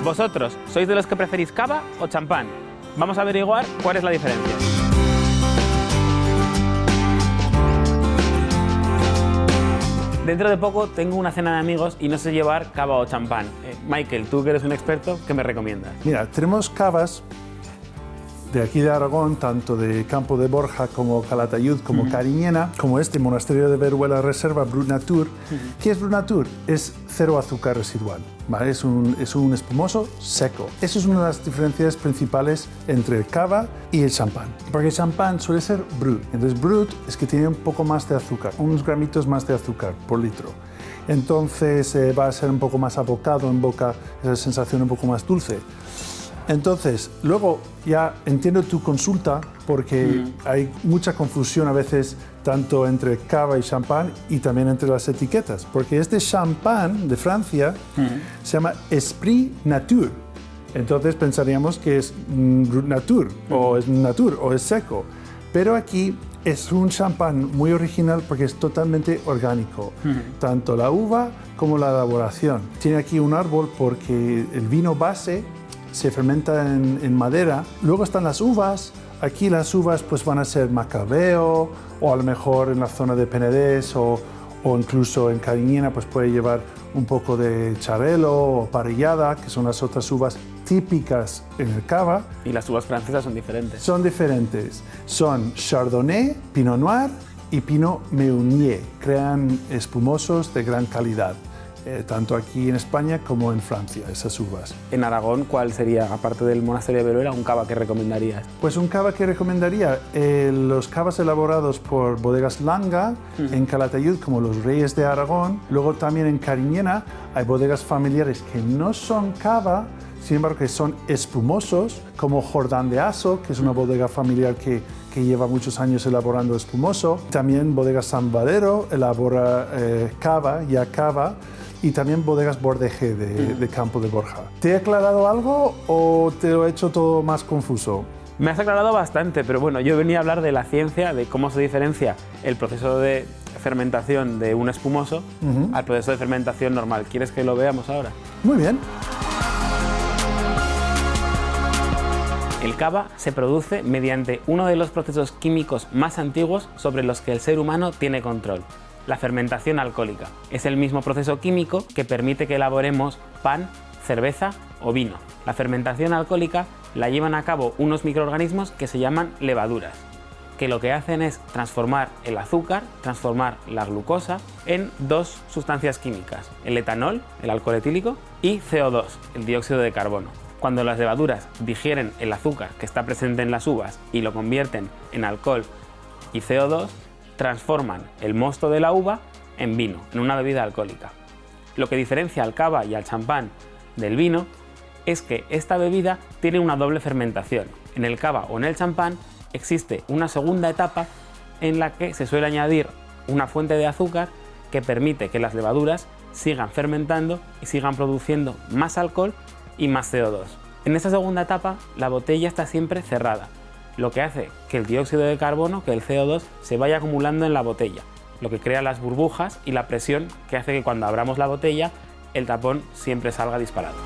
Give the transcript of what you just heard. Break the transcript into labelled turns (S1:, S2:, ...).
S1: ¿Vosotros sois de los que preferís cava o champán? Vamos a averiguar cuál es la diferencia. Dentro de poco tengo una cena de amigos y no sé llevar cava o champán. Michael, tú que eres un experto, ¿qué me recomiendas?
S2: Mira, tenemos cavas de aquí de Aragón, tanto de Campo de Borja como Calatayud, como Cariñena, como este monasterio de Veruela Reserva, Brut Natur. ¿Qué es Brut Natur? Es cero azúcar residual, ¿vale? Es un espumoso seco. Eso es una de las diferencias principales entre el cava y el champán. Porque el champán suele ser brut. Entonces, brut es que tiene un poco más de azúcar, unos gramitos más de azúcar por litro. Entonces, va a ser un poco más abocado en boca, esa sensación un poco más dulce. Entonces, luego ya entiendo tu consulta porque hay mucha confusión a veces tanto entre cava y champán y también entre las etiquetas, porque este champán de Francia se llama Esprit Nature. Entonces pensaríamos que es Natur o es Natur o es seco, pero aquí es un champán muy original porque es totalmente orgánico, tanto la uva como la elaboración. Tiene aquí un árbol porque el vino base se fermenta en madera. Luego están las uvas. Aquí las uvas pues van a ser macabeo o a lo mejor en la zona de Penedès o incluso en Cariñena pues puede llevar un poco de charelo o parrillada, que son las otras uvas típicas en el cava.
S1: Y las uvas francesas son diferentes.
S2: Son diferentes. Son Chardonnay, Pinot Noir y Pinot Meunier. Crean espumosos de gran calidad. Tanto aquí en España como en Francia, esas uvas.
S1: En Aragón, ¿cuál sería, aparte del monasterio de Veruela, un cava que recomendarías?
S2: Pues un cava que recomendaría, los cavas elaborados por bodegas Langa, en Calatayud, como los Reyes de Aragón. Luego también en Cariñena hay bodegas familiares que no son cava, sin embargo que son espumosos, como Jordán de Aso, que es una bodega familiar que lleva muchos años elaborando espumoso. También bodegas San Valero elabora cava, ya cava. Y también bodegas Bordeje de Campo de Borja. ¿Te he aclarado algo o te lo he hecho todo más confuso?
S1: Me has aclarado bastante, pero bueno, yo venía a hablar de la ciencia, de cómo se diferencia el proceso de fermentación de un espumoso al proceso de fermentación normal. ¿Quieres que lo veamos ahora?
S2: Muy bien.
S1: El cava se produce mediante uno de los procesos químicos más antiguos sobre los que el ser humano tiene control. La fermentación alcohólica. Es el mismo proceso químico que permite que elaboremos pan, cerveza o vino. La fermentación alcohólica la llevan a cabo unos microorganismos que se llaman levaduras, que lo que hacen es transformar el azúcar, transformar la glucosa en dos sustancias químicas, el etanol, el alcohol etílico, y CO2, el dióxido de carbono. Cuando las levaduras digieren el azúcar que está presente en las uvas y lo convierten en alcohol y CO2, transforman el mosto de la uva en vino, en una bebida alcohólica. Lo que diferencia al cava y al champán del vino es que esta bebida tiene una doble fermentación. En el cava o en el champán existe una segunda etapa en la que se suele añadir una fuente de azúcar que permite que las levaduras sigan fermentando y sigan produciendo más alcohol y más CO2. En esta segunda etapa la botella está siempre cerrada, lo que hace que el dióxido de carbono, que el CO2, se vaya acumulando en la botella, lo que crea las burbujas y la presión que hace que cuando abramos la botella el tapón siempre salga disparado.